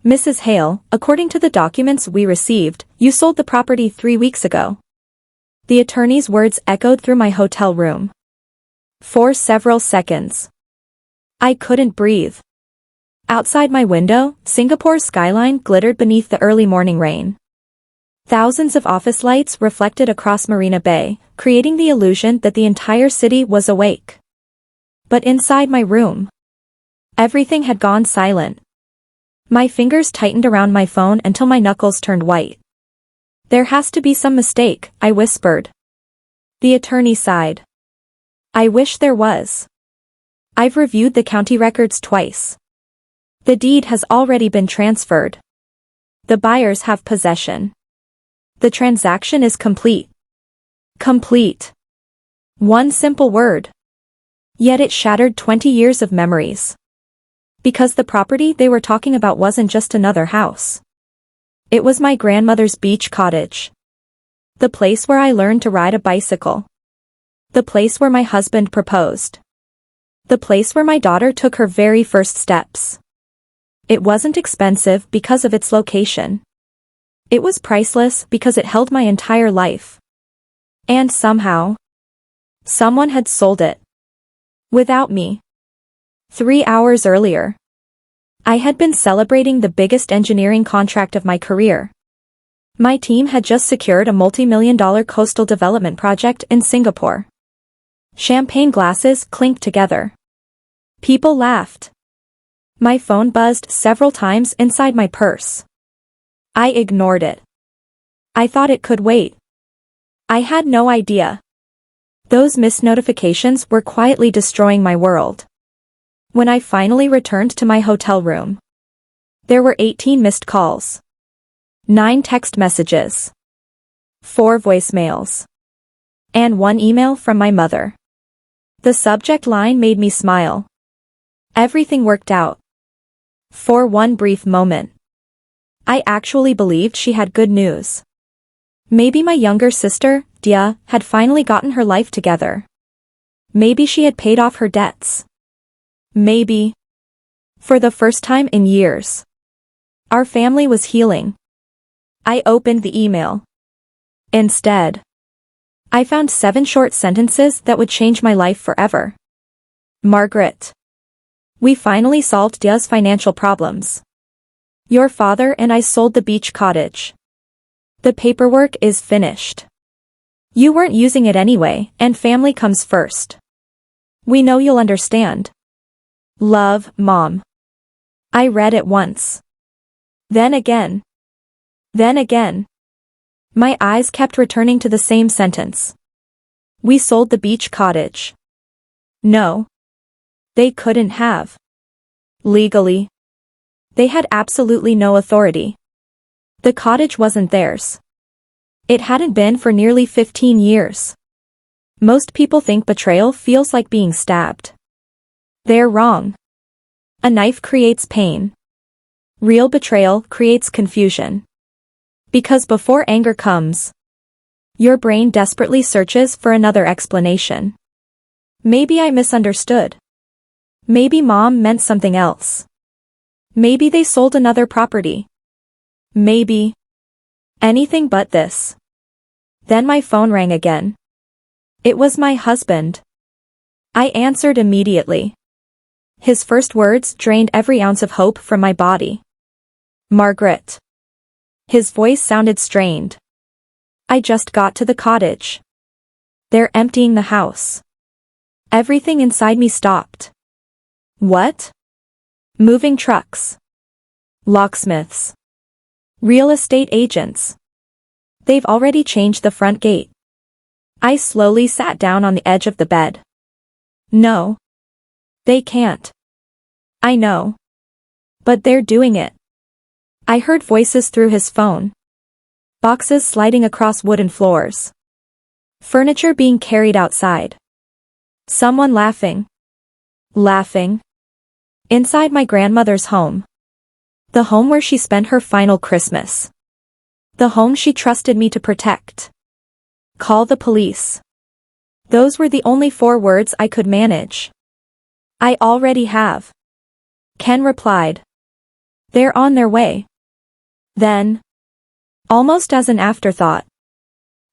Mrs. Hale, according to the documents we received, you sold the property 3 weeks ago. The attorney's words echoed through my hotel room. For several seconds, I couldn't breathe. Outside my window, Singapore's skyline glittered beneath the early morning rain. Thousands of office lights reflected across Marina Bay, creating the illusion that the entire city was awake. But inside my room, everything had gone silent. My fingers tightened around my phone until my knuckles turned white. There has to be some mistake, I whispered. The attorney sighed. I wish there was. I've reviewed the county records twice. The deed has already been transferred. The buyers have possession. The transaction is complete. Complete. One simple word. Yet it shattered 20 years of memories. Because the property they were talking about wasn't just another house. It was my grandmother's beach cottage. The place where I learned to ride a bicycle. The place where my husband proposed. The place where my daughter took her very first steps. It wasn't expensive because of its location. It was priceless because it held my entire life. And somehow, someone had sold it. Without me. 3 hours earlier, I had been celebrating the biggest engineering contract of my career. My team had just secured a multi-million-dollar coastal development project in Singapore. Champagne glasses clinked together. People laughed. My phone buzzed several times inside my purse. I ignored it. I thought it could wait. I had no idea. Those missed notifications were quietly destroying my world. When I finally returned to my hotel room, there were 18 missed calls. 9 text messages. 4 voicemails. And 1 email from my mother. The subject line made me smile. Everything worked out. For one brief moment, I actually believed she had good news. Maybe my younger sister, Dia, had finally gotten her life together. Maybe she had paid off her debts. Maybe, for the first time in years, our family was healing. I opened the email. Instead, I found 7 short sentences that would change my life forever. Margaret. We finally solved Dia's financial problems. Your father and I sold the beach cottage. The paperwork is finished. You weren't using it anyway, and family comes first. We know you'll understand. Love, Mom. I read it once. Then again. Then again. My eyes kept returning to the same sentence. We sold the beach cottage. No. They couldn't have. Legally. They had absolutely no authority. The cottage wasn't theirs. It hadn't been for nearly 15 years. Most people think betrayal feels like being stabbed. They're wrong. A knife creates pain. Real betrayal creates confusion. Because before anger comes, your brain desperately searches for another explanation. Maybe I misunderstood. Maybe Mom meant something else. Maybe they sold another property. Maybe. Anything but this. Then my phone rang again. It was my husband. I answered immediately. His first words drained every ounce of hope from my body. Margaret. His voice sounded strained. I just got to the cottage. They're emptying the house. Everything inside me stopped. What? Moving trucks. Locksmiths. Real estate agents. They've already changed the front gate. I slowly sat down on the edge of the bed. No. They can't. I know. But they're doing it. I heard voices through his phone. Boxes sliding across wooden floors. Furniture being carried outside. Someone laughing. Laughing. Inside my grandmother's home. The home where she spent her final Christmas. The home she trusted me to protect. Call the police. Those were the only 4 words I could manage. I already have. Ken replied. They're on their way. Then, almost as an afterthought,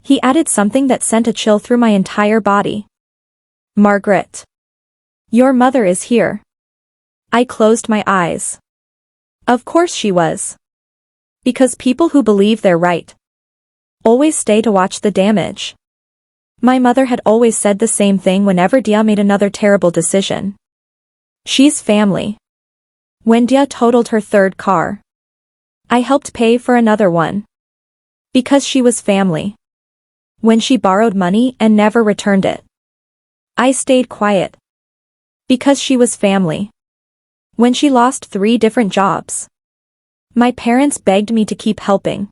he added something that sent a chill through my entire body. Margaret. Your mother is here. I closed my eyes. Of course she was. Because people who believe they're right always stay to watch the damage. My mother had always said the same thing whenever Dia made another terrible decision. She's family. When Dia totaled her third car, I helped pay for another one. Because she was family. When she borrowed money and never returned it, I stayed quiet. Because she was family. When she lost 3 different jobs, my parents begged me to keep helping.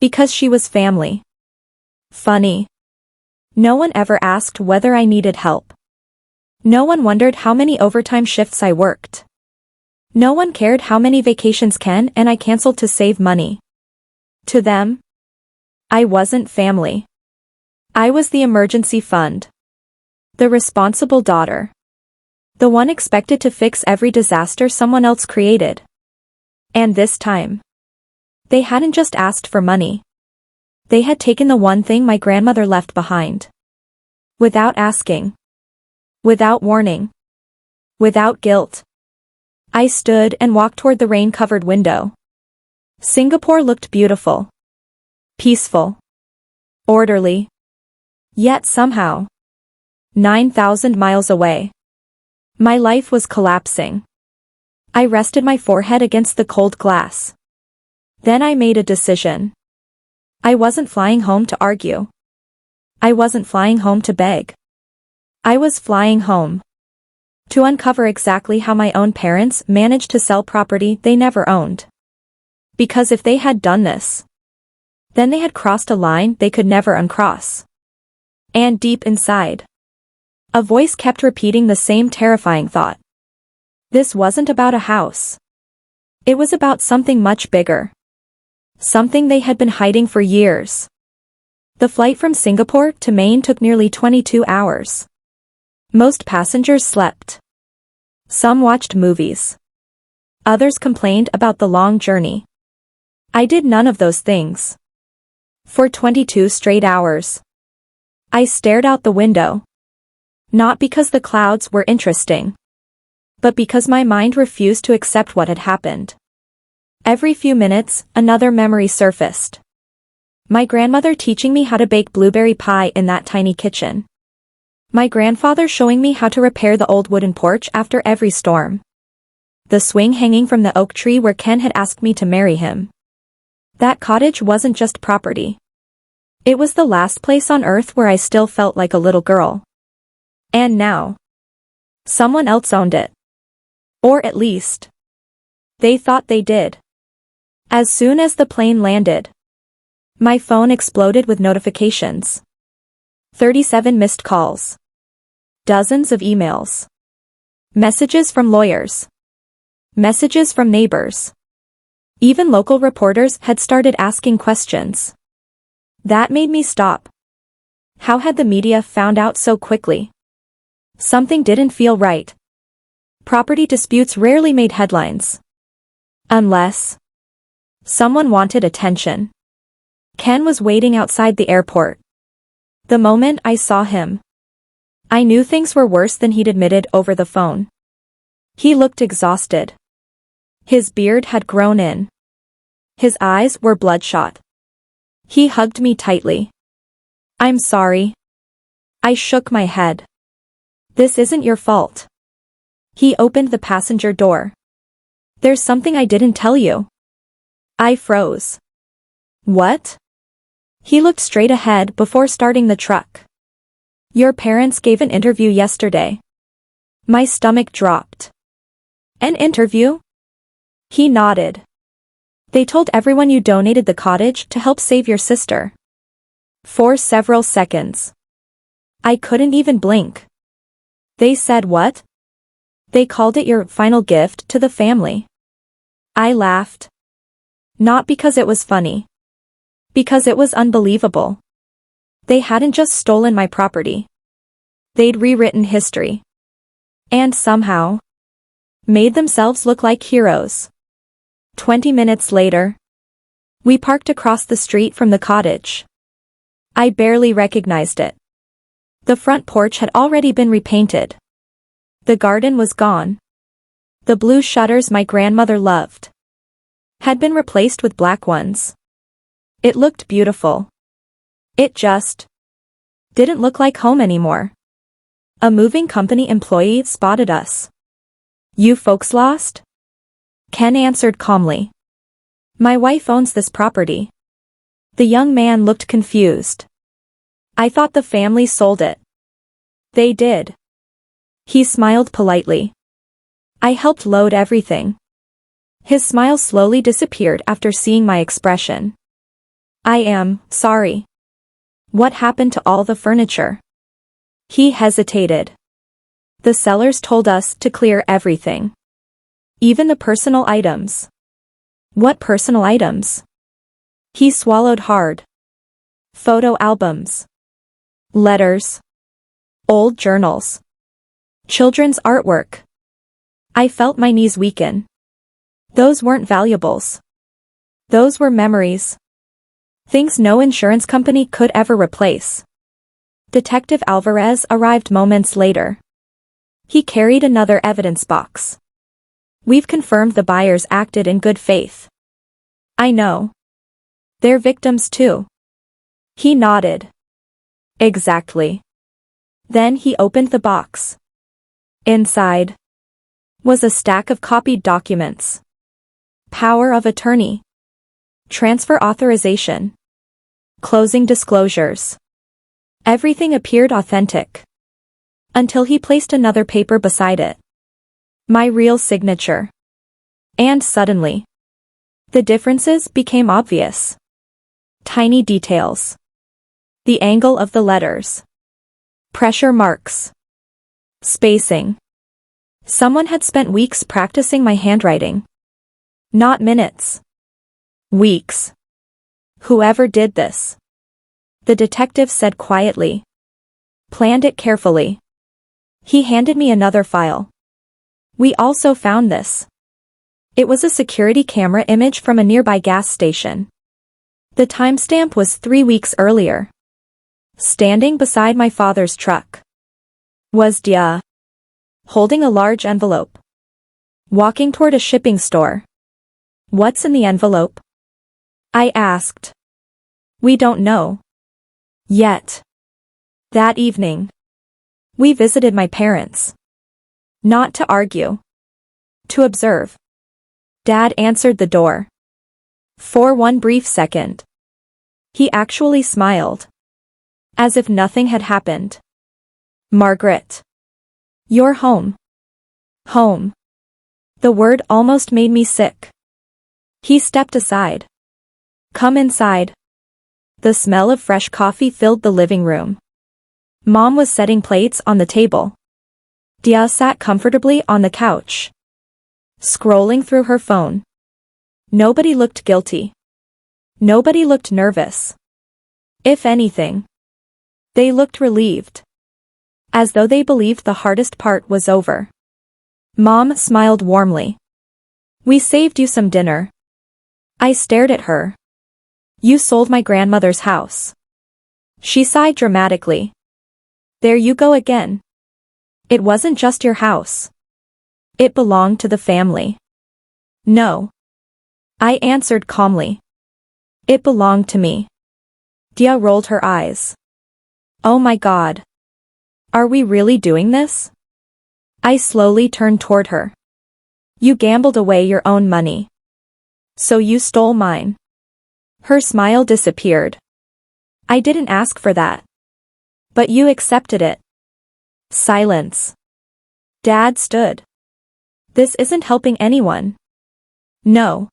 Because she was family. Funny. No one ever asked whether I needed help. No one wondered how many overtime shifts I worked. No one cared how many vacations Ken and I canceled to save money. To them, I wasn't family. I was the emergency fund. The responsible daughter. The one expected to fix every disaster someone else created. And this time, they hadn't just asked for money. They had taken the one thing my grandmother left behind. Without asking. Without warning. Without guilt. I stood and walked toward the rain-covered window. Singapore looked beautiful. Peaceful. Orderly. Yet somehow, 9,000 miles away, my life was collapsing. I rested my forehead against the cold glass. Then I made a decision. I wasn't flying home to argue. I wasn't flying home to beg. I was flying home to uncover exactly how my own parents managed to sell property they never owned. Because if they had done this, then they had crossed a line they could never uncross. And deep inside, a voice kept repeating the same terrifying thought. This wasn't about a house. It was about something much bigger. Something they had been hiding for years. The flight from Singapore to Maine took nearly 22 hours. Most passengers slept. Some watched movies. Others complained about the long journey. I did none of those things. For 22 straight hours, I stared out the window. Not because the clouds were interesting, but because my mind refused to accept what had happened. Every few minutes, another memory surfaced. My grandmother teaching me how to bake blueberry pie in that tiny kitchen. My grandfather showing me how to repair the old wooden porch after every storm. The swing hanging from the oak tree where Ken had asked me to marry him. That cottage wasn't just property. It was the last place on earth where I still felt like a little girl. And now, someone else owned it. Or at least, they thought they did. As soon as the plane landed, my phone exploded with notifications. 37 missed calls. Dozens of emails. Messages from lawyers. Messages from neighbors. Even local reporters had started asking questions. That made me stop. How had the media found out so quickly? Something didn't feel right. Property disputes rarely made headlines. Unless someone wanted attention. Ken was waiting outside the airport. The moment I saw him, I knew things were worse than he'd admitted over the phone. He looked exhausted. His beard had grown in. His eyes were bloodshot. He hugged me tightly. I'm sorry. I shook my head. This isn't your fault. He opened the passenger door. There's something I didn't tell you. I froze. What? He looked straight ahead before starting the truck. Your parents gave an interview yesterday. My stomach dropped. An interview? He nodded. They told everyone you donated the cottage to help save your sister. For several seconds, I couldn't even blink. They said what? They called it your final gift to the family. I laughed. Not because it was funny. Because it was unbelievable. They hadn't just stolen my property. They'd rewritten history. And somehow, made themselves look like heroes. 20 minutes later. We parked across the street from the cottage. I barely recognized it. The front porch had already been repainted. The garden was gone. The blue shutters my grandmother loved had been replaced with black ones. It looked beautiful. It just didn't look like home anymore. A moving company employee spotted us. "You folks lost?" Ken answered calmly. "My wife owns this property." The young man looked confused. "I thought the family sold it." "They did." He smiled politely. "I helped load everything." His smile slowly disappeared after seeing my expression. "I am sorry. What happened to all the furniture?" He hesitated. "The sellers told us to clear everything. Even the personal items." "What personal items?" He swallowed hard. "Photo albums. Letters. Old journals. Children's artwork." I felt my knees weaken. Those weren't valuables. Those were memories. Things no insurance company could ever replace. Detective Alvarez arrived moments later. He carried another evidence box. "We've confirmed the buyers acted in good faith." "I know. They're victims too." He nodded. "Exactly." Then he opened the box. Inside was a stack of copied documents. Power of attorney. Transfer authorization. Closing disclosures. Everything appeared authentic. Until he placed another paper beside it. My real signature. And suddenly, the differences became obvious. Tiny details. The angle of the letters. Pressure marks. Spacing. Someone had spent weeks practicing my handwriting. Not minutes. Weeks. "Whoever did this," the detective said quietly, "planned it carefully." He handed me another file. "We also found this." It was a security camera image from a nearby gas station. The timestamp was 3 weeks earlier. Standing beside my father's truck was Dia, holding a large envelope. Walking toward a shipping store. "What's in the envelope?" I asked. "We don't know. Yet." That evening, we visited my parents. Not to argue. To observe. Dad answered the door. For one brief second. He actually smiled. As if nothing had happened. "Margaret. You're home." Home. The word almost made me sick. He stepped aside. "Come inside." The smell of fresh coffee filled the living room. Mom was setting plates on the table. Dia sat comfortably on the couch, scrolling through her phone. Nobody looked guilty. Nobody looked nervous. If anything, they looked relieved. As though they believed the hardest part was over. Mom smiled warmly. "We saved you some dinner." I stared at her. "You sold my grandmother's house." She sighed dramatically. "There you go again. It wasn't just your house. It belonged to the family." "No." I answered calmly. "It belonged to me." Dia rolled her eyes. "Oh my God. Are we really doing this?" I slowly turned toward her. "You gambled away your own money. So you stole mine." Her smile disappeared. "I didn't ask for that. But you accepted it." Silence. Dad stood. "This isn't helping anyone." "No."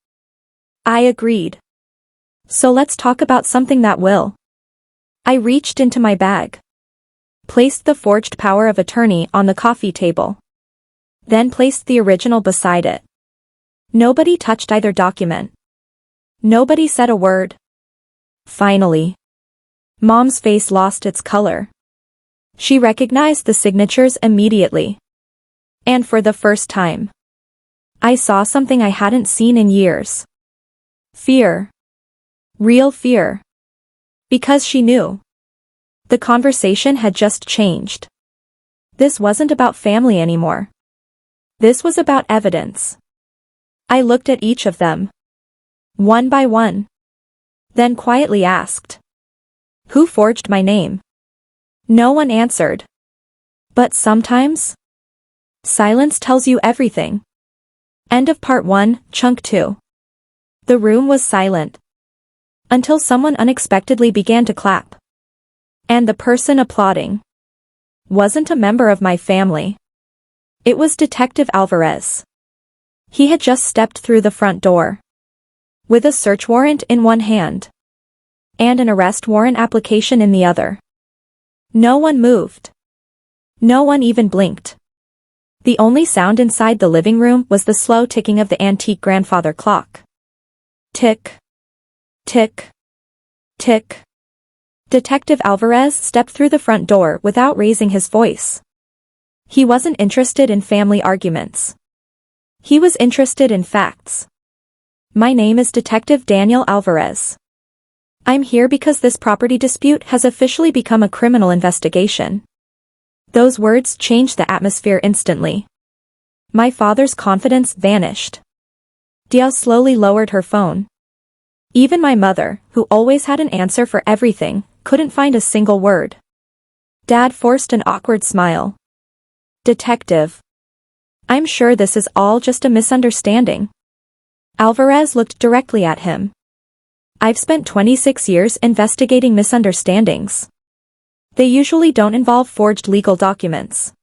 I agreed. "So let's talk about something that will." I reached into my bag. Placed the forged power of attorney on the coffee table. Then placed the original beside it. Nobody touched either document. Nobody said a word. Finally, Mom's face lost its color. She recognized the signatures immediately. And for the first time, I saw something I hadn't seen in years. Fear. Real fear. Because she knew. The conversation had just changed. This wasn't about family anymore. This was about evidence. I looked at each of them. One by one. Then quietly asked. Who forged my name? No one answered. But sometimes, silence tells you everything. End of part 1, chunk 2. The room was silent. Until someone unexpectedly began to clap. And the person applauding wasn't a member of my family. It was Detective Alvarez. He had just stepped through the front door. With a search warrant in one hand. And an arrest warrant application in the other. No one moved. No one even blinked. The only sound inside the living room was the slow ticking of the antique grandfather clock. Tick. Tick. Tick. Detective Alvarez stepped through the front door without raising his voice. He wasn't interested in family arguments. He was interested in facts. My name is Detective Daniel Alvarez. I'm here because this property dispute has officially become a criminal investigation. Those words changed the atmosphere instantly. My father's confidence vanished. Dia slowly lowered her phone. Even my mother, who always had an answer for everything, couldn't find a single word. Dad forced an awkward smile. Detective. I'm sure this is all just a misunderstanding. Alvarez looked directly at him. I've spent 26 years investigating misunderstandings. They usually don't involve forged legal documents.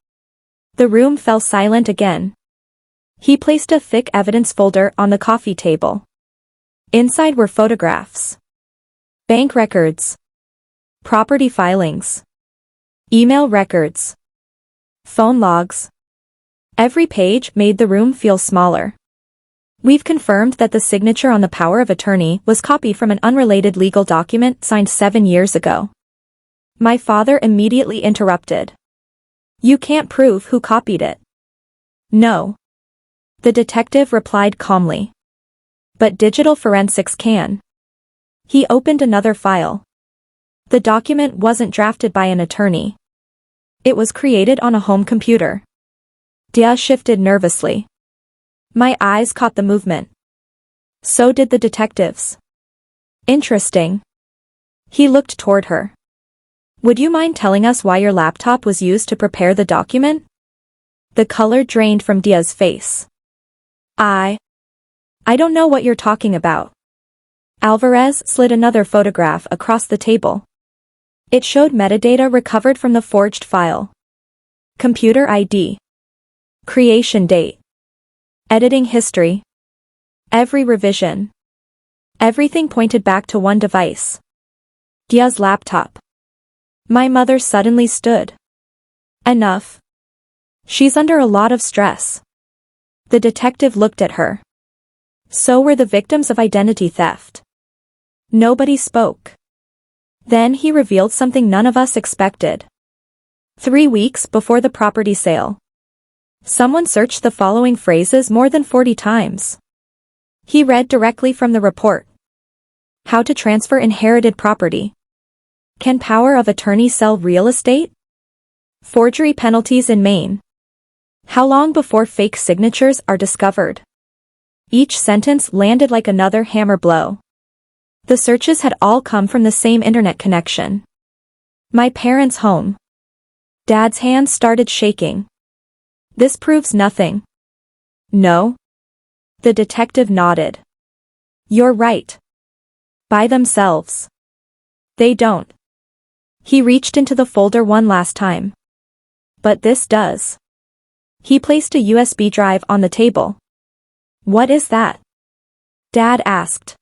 The room fell silent again. He placed a thick evidence folder on the coffee table. Inside were photographs. Bank records. Property filings. Email records. Phone logs. Every page made the room feel smaller. We've confirmed that the signature on the power of attorney was copied from an unrelated legal document signed 7 years ago. My father immediately interrupted. You can't prove who copied it. No. The detective replied calmly. But digital forensics can. He opened another file. The document wasn't drafted by an attorney. It was created on a home computer. Dia shifted nervously. My eyes caught the movement. So did the detective's. Interesting. He looked toward her. Would you mind telling us why your laptop was used to prepare the document? The color drained from Dia's face. I don't know what you're talking about. Alvarez slid another photograph across the table. It showed metadata recovered from the forged file. Computer ID. Creation date. Editing history. Every revision. Everything pointed back to one device. Dia's laptop. My mother suddenly stood. Enough. She's under a lot of stress. The detective looked at her. So were the victims of identity theft. Nobody spoke. Then he revealed something none of us expected. 3 weeks before the property sale. Someone searched the following phrases more than 40 times. He read directly from the report. How to transfer inherited property. Can power of attorney sell real estate? Forgery penalties in Maine. How long before fake signatures are discovered? Each sentence landed like another hammer blow. The searches had all come from the same internet connection. My parents' home. Dad's hands started shaking. This proves nothing. No? The detective nodded. You're right. By themselves. They don't. He reached into the folder one last time. But this does. He placed a USB drive on the table. What is that? Dad asked.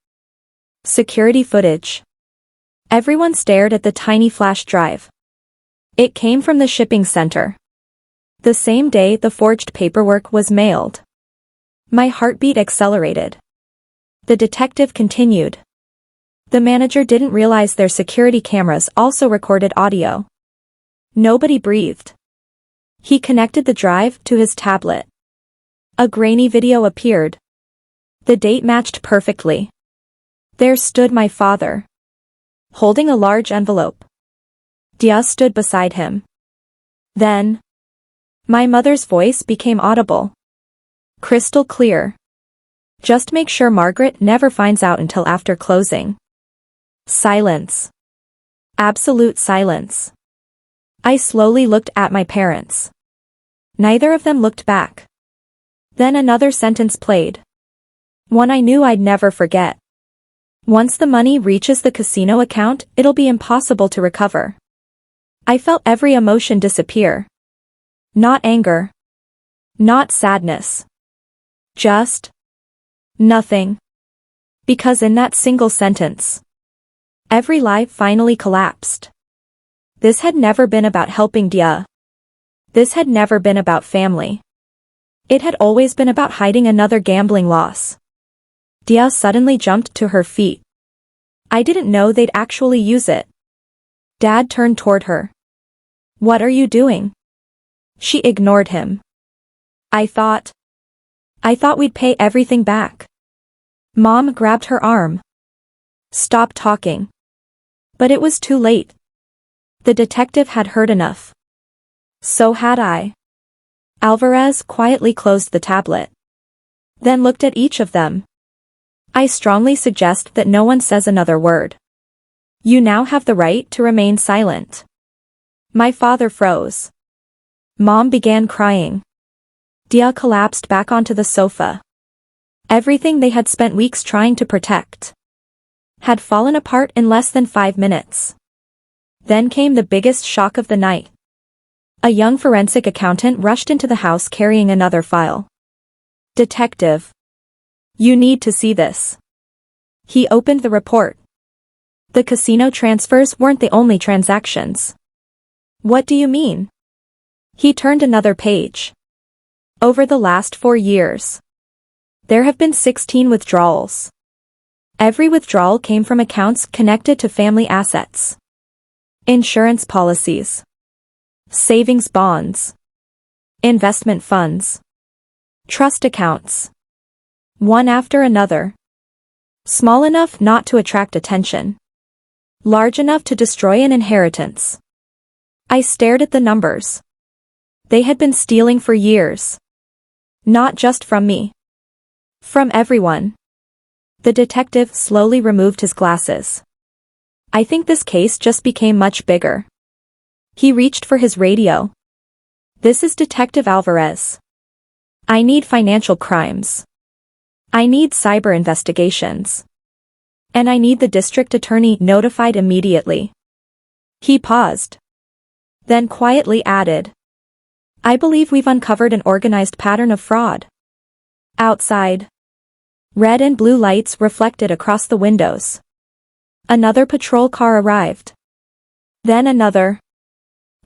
Security footage. Everyone stared at the tiny flash drive. It came from the shipping center. The same day the forged paperwork was mailed. My heartbeat accelerated. The detective continued. The manager didn't realize their security cameras also recorded audio. Nobody breathed. He connected the drive to his tablet. A grainy video appeared. The date matched perfectly. There stood my father, holding a large envelope. Dia stood beside him. Then, my mother's voice became audible. Crystal clear. Just make sure Margaret never finds out until after closing. Silence. Absolute silence. I slowly looked at my parents. Neither of them looked back. Then another sentence played. One I knew I'd never forget. Once the money reaches the casino account, it'll be impossible to recover. I felt every emotion disappear. Not anger. Not sadness. Just nothing. Because in that single sentence, every lie finally collapsed. This had never been about helping Dia. This had never been about family. It had always been about hiding another gambling loss. Dia suddenly jumped to her feet. I didn't know they'd actually use it. Dad turned toward her. What are you doing? She ignored him. I thought we'd pay everything back. Mom grabbed her arm. Stop talking. But it was too late. The detective had heard enough. So had I. Alvarez quietly closed the tablet. Then looked at each of them. I strongly suggest that no one says another word. You now have the right to remain silent. My father froze. Mom began crying. Dia collapsed back onto the sofa. Everything they had spent weeks trying to protect had fallen apart in less than 5 minutes. Then came the biggest shock of the night. A young forensic accountant rushed into the house carrying another file. Detective. You need to see this. He opened the report. The casino transfers weren't the only transactions. What do you mean? He turned another page. Over the last 4 years, there have been 16 withdrawals. Every withdrawal came from accounts connected to family assets. Insurance policies. Savings bonds. Investment funds. Trust accounts. One after another. Small enough not to attract attention. Large enough to destroy an inheritance. I stared at the numbers. They had been stealing for years. Not just from me. From everyone. The detective slowly removed his glasses. I think this case just became much bigger. He reached for his radio. This is Detective Alvarez. I need financial crimes. I need cyber investigations. And I need the district attorney notified immediately. He paused. Then quietly added. I believe we've uncovered an organized pattern of fraud. Outside. Red and blue lights reflected across the windows. Another patrol car arrived. Then another.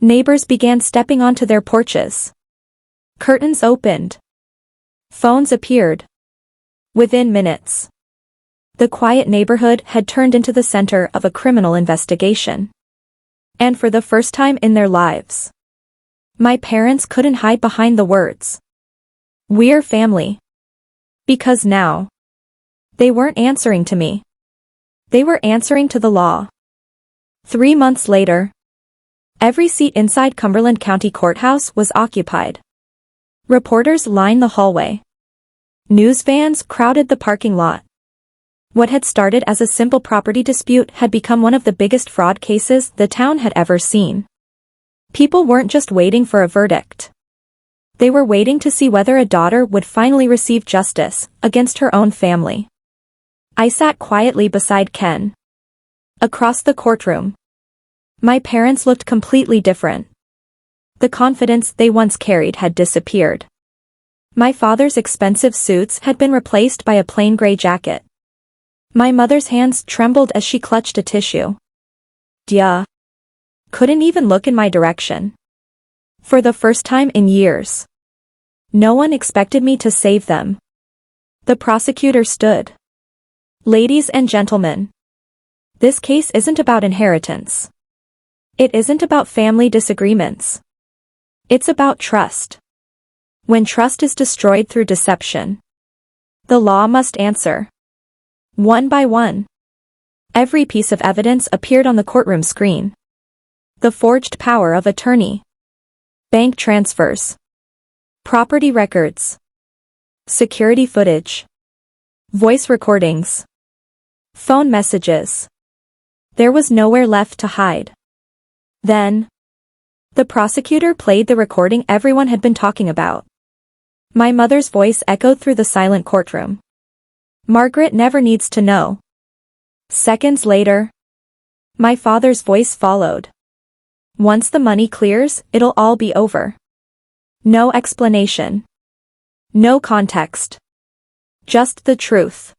Neighbors began stepping onto their porches. Curtains opened. Phones appeared. Within minutes, the quiet neighborhood had turned into the center of a criminal investigation. And for the first time in their lives, my parents couldn't hide behind the words. We're family. Because now, they weren't answering to me. They were answering to the law. 3 months later, every seat inside Cumberland County Courthouse was occupied. Reporters lined the hallway. News vans crowded the parking lot. What had started as a simple property dispute had become one of the biggest fraud cases the town had ever seen. People weren't just waiting for a verdict. They were waiting to see whether a daughter would finally receive justice against her own family. I sat quietly beside Ken. Across the courtroom, my parents looked completely different. The confidence they once carried had disappeared. My father's expensive suits had been replaced by a plain gray jacket. My mother's hands trembled as she clutched a tissue. Dia couldn't even look in my direction. For the first time in years, no one expected me to save them. The prosecutor stood. Ladies and gentlemen, this case isn't about inheritance. It isn't about family disagreements. It's about trust. When trust is destroyed through deception, the law must answer. One by one. Every piece of evidence appeared on the courtroom screen. The forged power of attorney. Bank transfers. Property records. Security footage. Voice recordings. Phone messages. There was nowhere left to hide. Then, the prosecutor played the recording everyone had been talking about. My mother's voice echoed through the silent courtroom. Margaret never needs to know. Seconds later, my father's voice followed. Once the money clears, it'll all be over. No explanation. No context. Just the truth.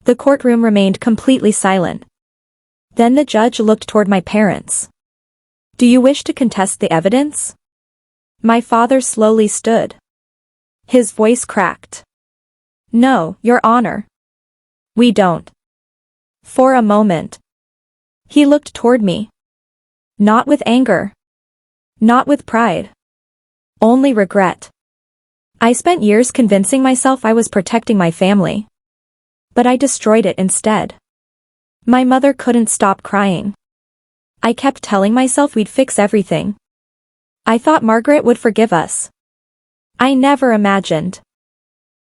The courtroom remained completely silent. Then the judge looked toward my parents. Do you wish to contest the evidence? My father slowly stood. His voice cracked. No, Your Honor. We don't. For a moment, he looked toward me. Not with anger. Not with pride. Only regret. I spent years convincing myself I was protecting my family. But I destroyed it instead. My mother couldn't stop crying. I kept telling myself we'd fix everything. I thought Margaret would forgive us. I never imagined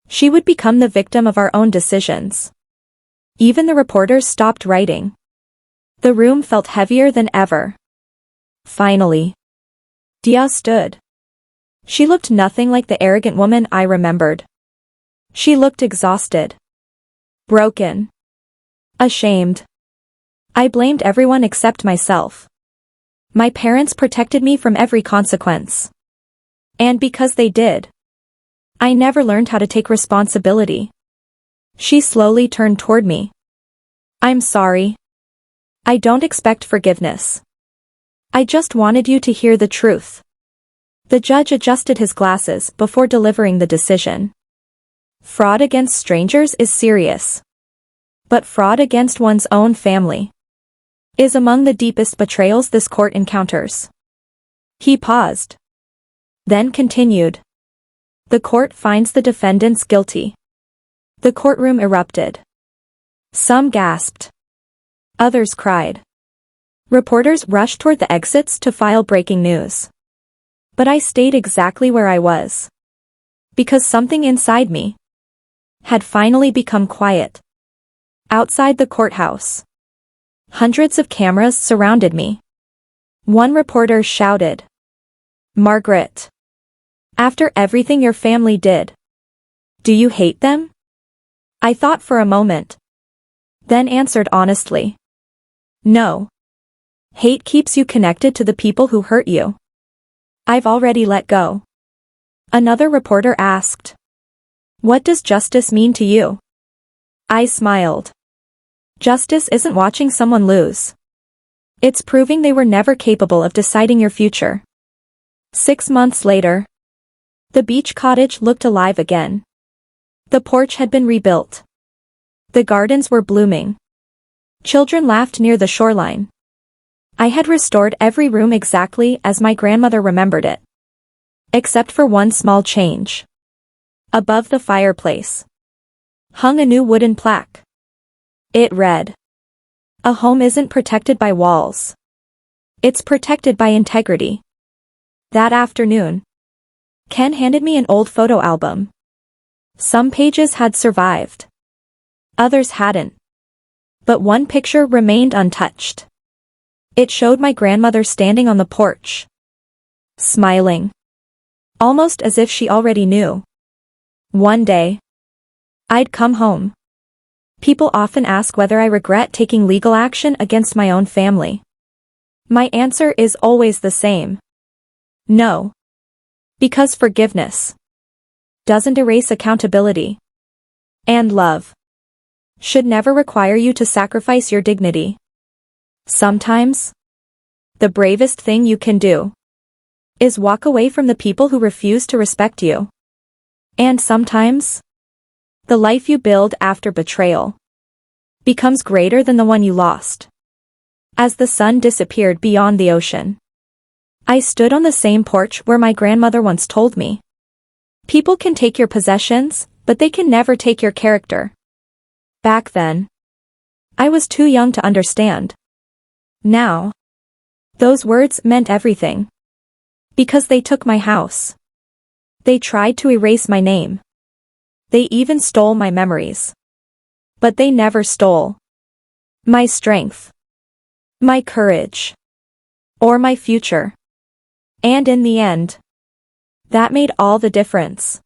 she would become the victim of our own decisions. Even the reporters stopped writing. The room felt heavier than ever. Finally, Dia stood. She looked nothing like the arrogant woman I remembered. She looked exhausted. Broken. Ashamed. I blamed everyone except myself. My parents protected me from every consequence. And because they did, I never learned how to take responsibility. She slowly turned toward me. I'm sorry. I don't expect forgiveness. I just wanted you to hear the truth. The judge adjusted his glasses before delivering the decision. Fraud against strangers is serious. But fraud against one's own family is among the deepest betrayals this court encounters. He paused. Then continued. The court finds the defendants guilty. The courtroom erupted. Some gasped. Others cried. Reporters rushed toward the exits to file breaking news. But I stayed exactly where I was. Because something inside me had finally become quiet. Outside the courthouse, hundreds of cameras surrounded me. One reporter shouted, Margaret, after everything your family did, do you hate them? I thought for a moment. Then answered honestly. No. Hate keeps you connected to the people who hurt you. I've already let go. Another reporter asked. What does justice mean to you? I smiled. Justice isn't watching someone lose. It's proving they were never capable of deciding your future. 6 months later, the beach cottage looked alive again. The porch had been rebuilt. The gardens were blooming. Children laughed near the shoreline. I had restored every room exactly as my grandmother remembered it. Except for one small change. Above the fireplace hung a new wooden plaque. It read, A home isn't protected by walls. It's protected by integrity. That afternoon, Ken handed me an old photo album. Some pages had survived. Others hadn't. But one picture remained untouched. It showed my grandmother standing on the porch, smiling, almost as if she already knew. One day, I'd come home. People often ask whether I regret taking legal action against my own family. My answer is always the same. No. Because forgiveness doesn't erase accountability. And love should never require you to sacrifice your dignity. Sometimes, the bravest thing you can do is walk away from the people who refuse to respect you. And sometimes, the life you build after betrayal becomes greater than the one you lost. As the sun disappeared beyond the ocean, I stood on the same porch where my grandmother once told me People can take your possessions, but they can never take your character. Back then, I was too young to understand. Now, those words meant everything. Because they took my house. They tried to erase my name. They even stole my memories. But they never stole my strength, my courage, or my future. And in the end, that made all the difference.